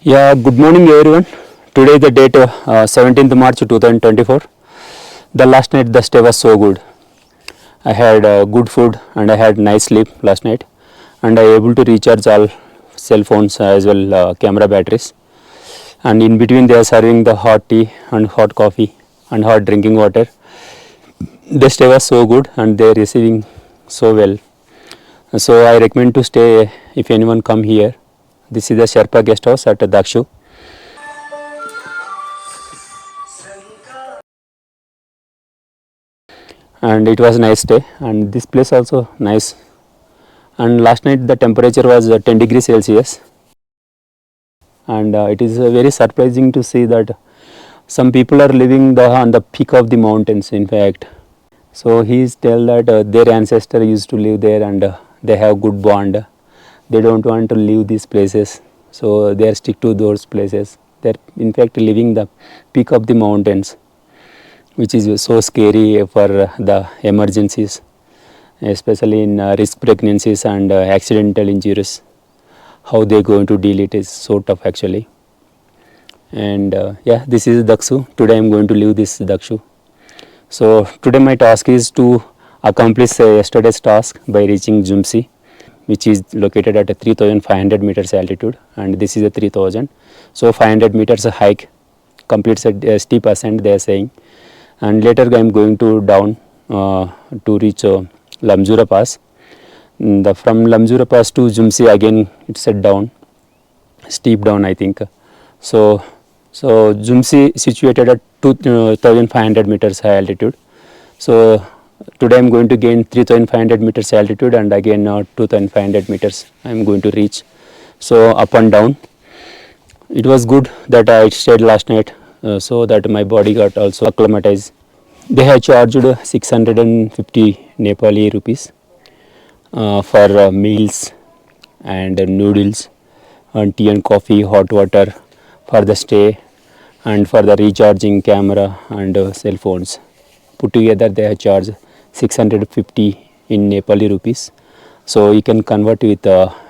Yeah, good morning everyone. Today the date 17th March 2024. The last night the stay was so good. I had good food and I had nice sleep last night, and I able to recharge all cell phones as well camera batteries. And in between they are serving the hot tea and hot coffee and hot drinking water. The stay was so good and they are receiving so well. So I recommend to stay if anyone come here. This is the Sherpa guest house at Dakshu. And it was nice day, and this place also nice. And last night the temperature was 10 degrees Celsius, and it is very surprising to see that some people are living on the peak of the mountains in fact. So he is tell that their ancestor used to live there, and they have good bond. They don't want to leave these places, so they are stick to those places. They are in fact living the peak of the mountains, which is so scary for the emergencies, especially in risk pregnancies and accidental injuries. How they going to deal it is so tough actually. And yeah, this is Dakshu. Today I am going to leave this Dakshu. So today my task is to accomplish yesterday's task by reaching Jumbesi, which is located at a 3500 meters altitude, and this is a 3000. So 500 meters hike completes a steep ascent they are saying, and later I am going to down to reach Lamjura Pass. From Lamjura Pass to Jumbesi again it's a down, steep down I think. So Jumbesi situated at 2500 meters high altitude. So today I am going to gain 3500 meters altitude, and again 2500 meters I am going to reach. So up and down. It was good that I stayed last night so that my body got also acclimatized. They have charged 650 Nepali rupees for meals and noodles and tea and coffee, hot water for the stay and for the recharging camera and cell phones. Put together they have charged 650 in Nepali rupees. So you can convert with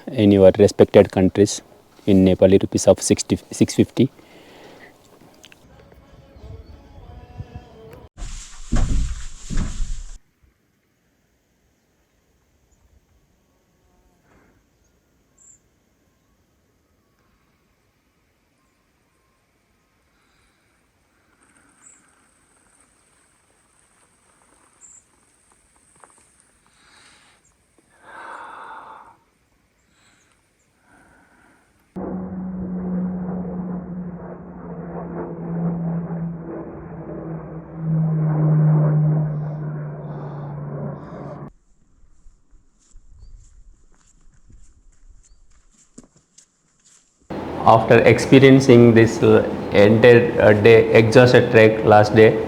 in your respected countries in Nepali rupees of 650. After experiencing this entire day exhausted trek last day,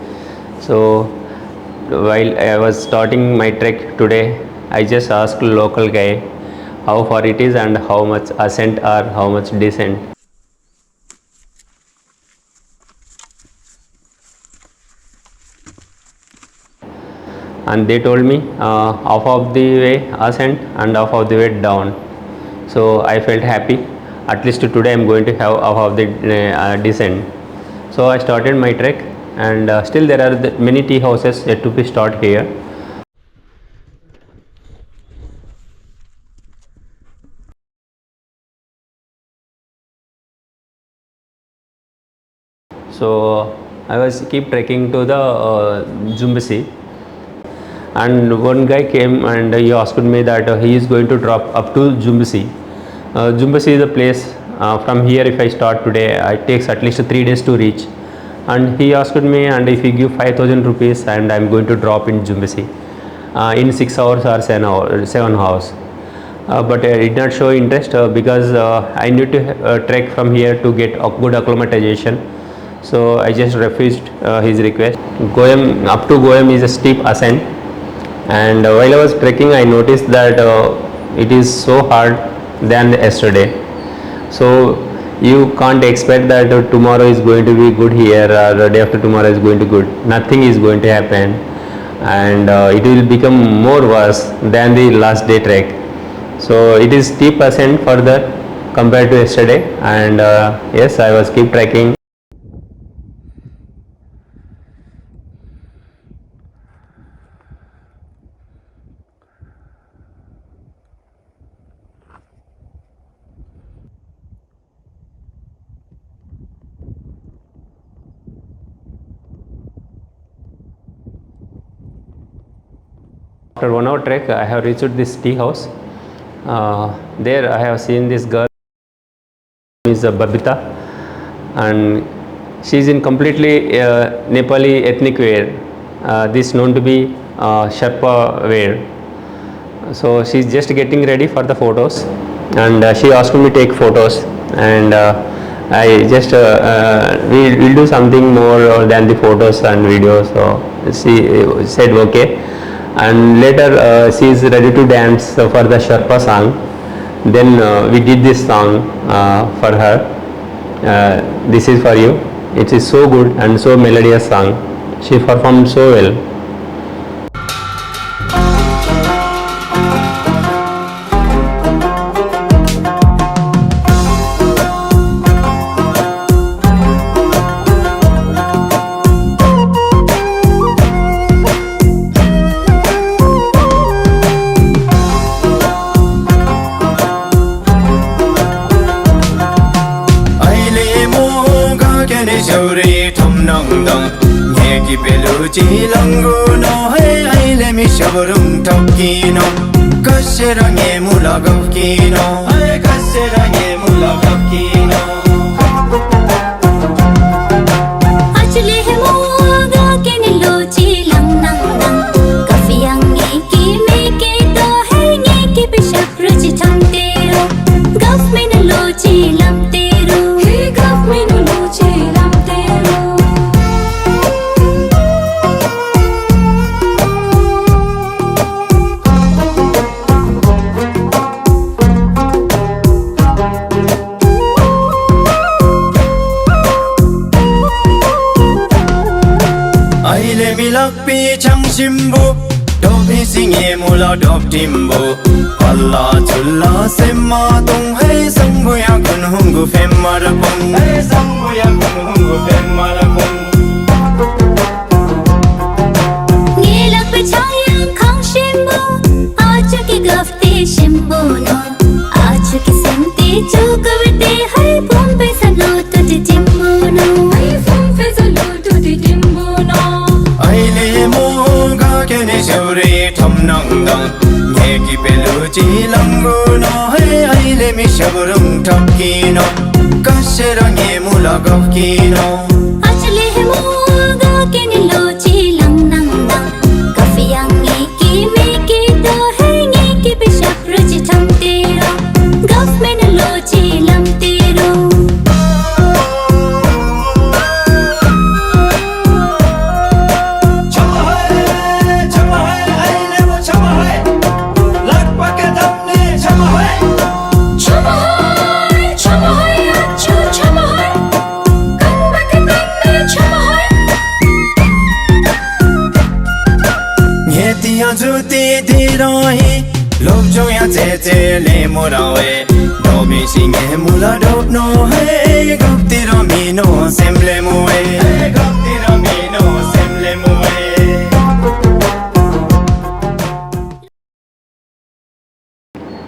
so while I was starting my trek today, I just asked local guy how far it is and how much ascent or how much descent. And they told me half of the way ascent and half of the way down. So I felt happy. At least today I am going to have half of the descent. So I started my trek, and still there are many tea houses yet to be start here. So I was keep trekking to the Jumbesi, and one guy came and he asked me that he is going to drop up to Jumbesi. Jumbesi is a place from here. If I start today, it takes at least 3 days to reach. And he asked me, and if you give 5000 rupees, and I am going to drop in Jumbesi in 6 hours or 7 hours. But I did not show interest because I need to trek from here to get a good acclimatization. So I just refused his request. Goyam, up to Goyam is a steep ascent, and while I was trekking I noticed that it is so hard than yesterday. So you can't expect that tomorrow is going to be good here or day after tomorrow is going to be good. Nothing is going to happen, and it will become more worse than the last day trek. So it is steep ascent further, compared to yesterday, and yes, I was keep trekking. After 1 hour trek, I have reached this tea house. There I have seen this girl, is Babita, and she is in completely Nepali ethnic wear. This known to be Sherpa wear. So she is just getting ready for the photos, and she asked me to take photos, and I just we will do something more than the photos and videos. So she said okay, and later she is ready to dance for the Sherpa song. Then we did this song for her. This is for you. It is so good and so melodious song. She performed so well.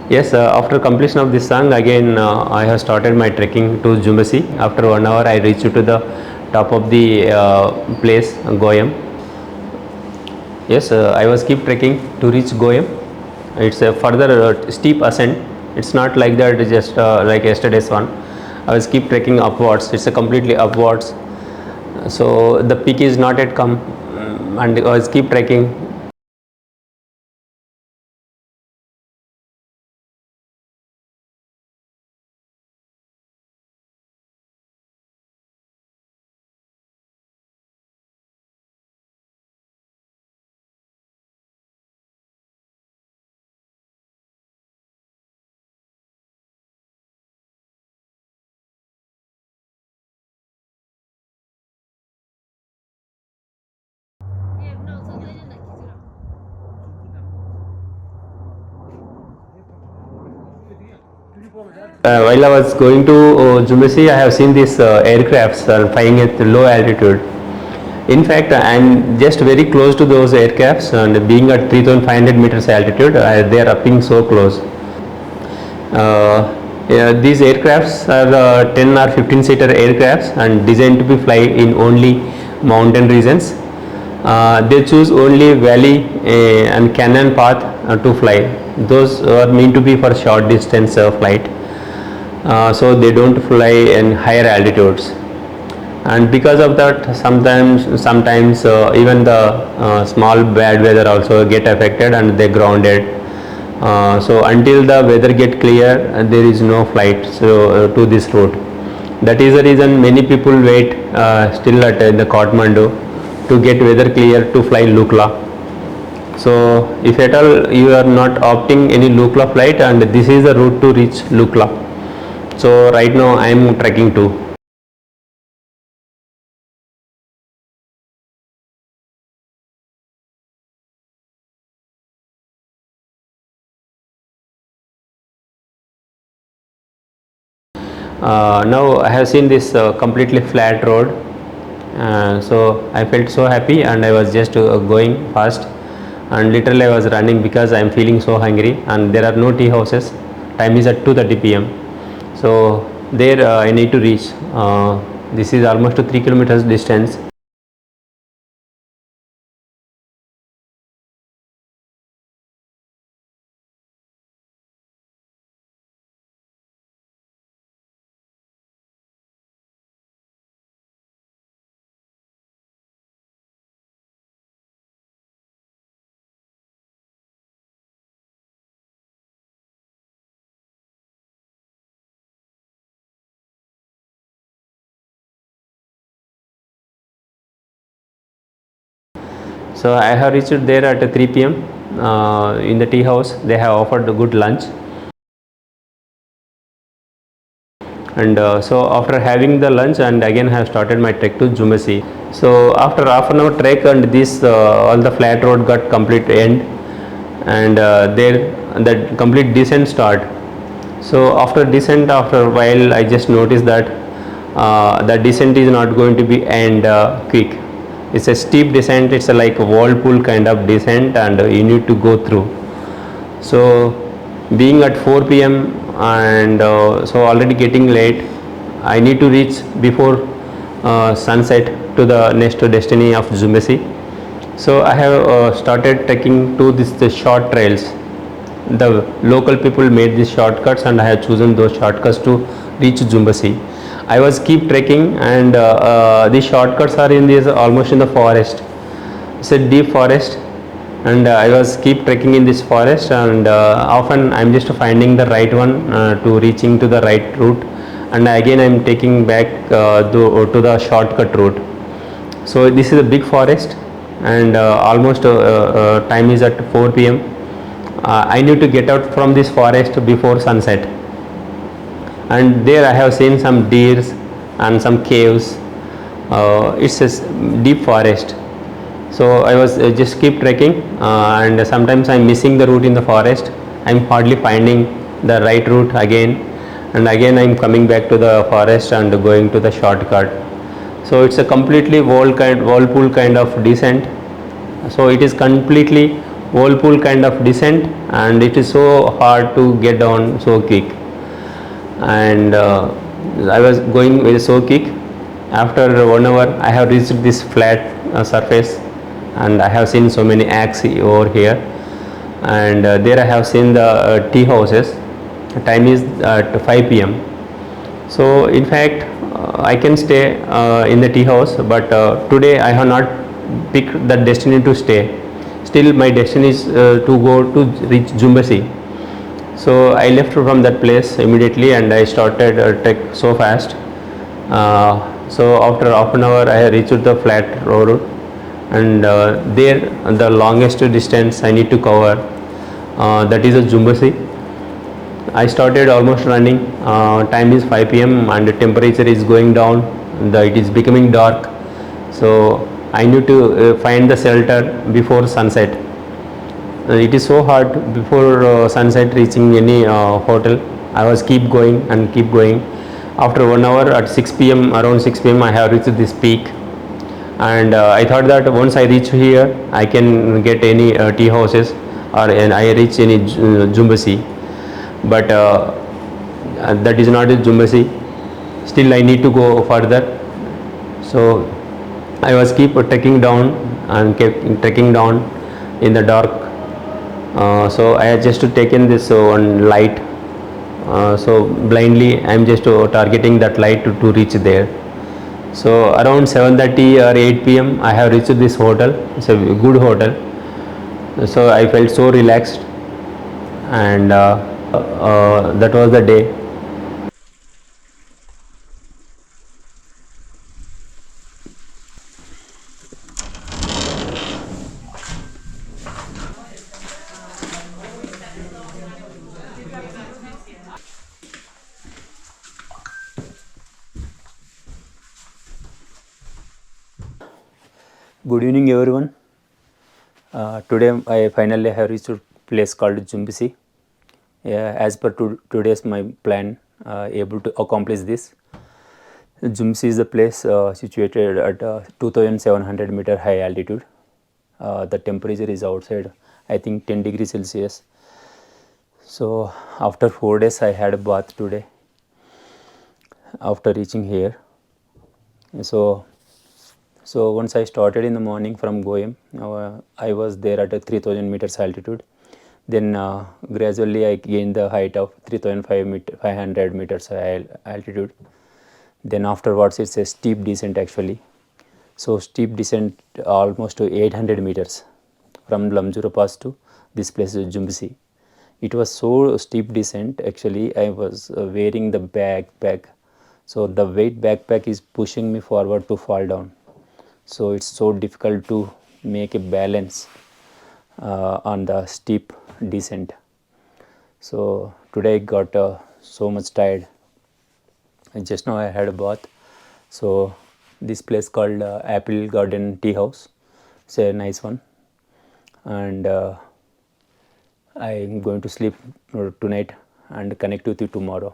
Yes, after completion of this song, again I have started my trekking to Jumbesi. After 1 hour, I reached to the top of the place, Goyam. Yes, I was keep trekking to reach Goyam. It's a further steep ascent. It's not like that, just like yesterday's one. I was keep trekking upwards. It's a completely upwards. So the peak is not yet come, and I was keep trekking. While I was going to Jumbesi, I have seen these aircrafts flying at low altitude. In fact, I am just very close to those aircrafts, and being at 3,500 meters altitude, they are upping so close. Yeah, these aircrafts are 10 or 15 seater aircrafts and designed to be fly in only mountain regions. They choose only valley and canyon path to fly. Those are meant to be for short distance flight. So they don't fly in higher altitudes, and because of that sometimes even the small bad weather also get affected and they grounded. So until the weather get clear, there is no flight to this route. That is the reason many people wait still at the Kathmandu to get weather clear to fly Lukla. So if at all you are not opting any Lukla flight, and this is the route to reach Lukla. So right now I am trekking too. Now I have seen this completely flat road, so I felt so happy, and I was just going fast, and literally I was running because I am feeling so hungry, and there are no tea houses. Time is at 2:30 p.m. So there I need to reach. This is almost 3 kilometers distance. So I have reached there at 3 p.m. In the tea house. They have offered a good lunch, and so after having the lunch, and again I have started my trek to Jumbesi. So after half an hour trek, and this all the flat road got complete end, and there the complete descent start. So after descent, after a while, I just noticed that the descent is not going to be end quick. It's a steep descent. It's a like a whirlpool kind of descent, and you need to go through. So being at 4 p.m. and so already getting late, I need to reach before sunset to the next destiny of Jumbesi. So I have started trekking to the short trails. The local people made these shortcuts, and I have chosen those shortcuts to reach Jumbesi. I was keep trekking, and these shortcuts are in this almost in the forest. It's a deep forest, and I was keep trekking in this forest, and often I'm just finding the right one to reaching to the right route, and again I'm taking back to the shortcut route. So this is a big forest, and almost time is at 4 p.m. I need to get out from this forest before sunset, and there I have seen some deers and some caves. It's a deep forest. So I was just keep trekking, and sometimes I'm missing the route in the forest. I'm hardly finding the right route again, and again I'm coming back to the forest and going to the shortcut. So it's a completely whirlpool kind of descent. So it is completely whirlpool kind of descent, and it is so hard to get down so quick. And I was going with so quick. After 1 hour, I have reached this flat surface, and I have seen so many acts over here, and there I have seen the tea houses. Time is at 5 p.m. So in fact I can stay in the tea house, but today I have not picked the destiny to stay. Still my destiny is to go to reach Jumbesi. So I left from that place immediately, and I started trek so fast. So after half an hour I have reached the flat road, and there the longest distance I need to cover, that is a Jumbesi. I started almost running. Time is 5 p.m. and the temperature is going down. It is becoming dark. So I need to find the shelter before sunset. It is so hard before sunset reaching any hotel. I was keep going and keep going. After 1 hour at 6 p.m. around 6 p.m. I have reached this peak, and I thought that once I reach here I can get any tea houses or I reach any Jumbesi, but that is not a Jumbesi. Still I need to go further, so I was keep trekking down and kept trekking down in the dark. So I had just taken this one light, so blindly I am just targeting that light to reach there. So around 7:30 or 8 p.m. I have reached this hotel. It's a good hotel. So I felt so relaxed, and that was the day. Good evening, everyone. Today I finally have reached a place called Jumbesi. As per today's my plan, able to accomplish this. Jumbesi is a place situated at 2700-meter high altitude. The temperature is outside, I think, 10 degrees Celsius. So after 4 days I had a bath today after reaching here. So once I started in the morning from Goyam, I was there at a 3000 meters altitude. Then gradually I gained the height of 3500 meters altitude. Then afterwards it's a steep descent actually. So steep descent almost to 800 meters from Lamjura Pass to this place Jumbesi. It was so steep descent actually. I was wearing the backpack. So the weight backpack is pushing me forward to fall down. So it's so difficult to make a balance on the steep descent. So today I got so much tired, and just now I had a bath. So this place called Apple Garden Tea House, it's a nice one, and I'm going to sleep tonight and connect with you tomorrow.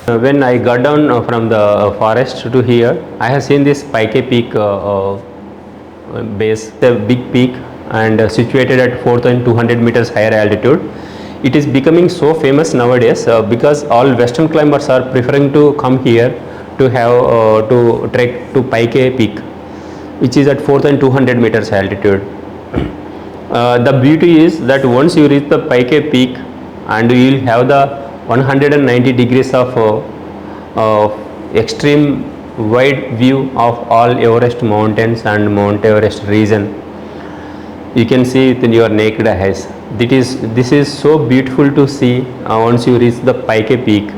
When I got down from the forest to here, I have seen this Pikey peak base, the big peak, and situated at 4200 meters higher altitude. It is becoming so famous nowadays because all western climbers are preferring to come here to have to trek to Pikey peak, which is at 4200 meters altitude. The beauty is that once you reach the Pikey peak, and you will have the 190 degrees of extreme wide view of all Everest mountains and Mount Everest region. You can see it in your naked eyes. This is so beautiful to see once you reach the Pikey peak,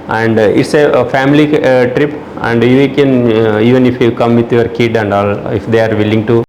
and it's a family trip, and you can even if you come with your kid and all, if they are willing to,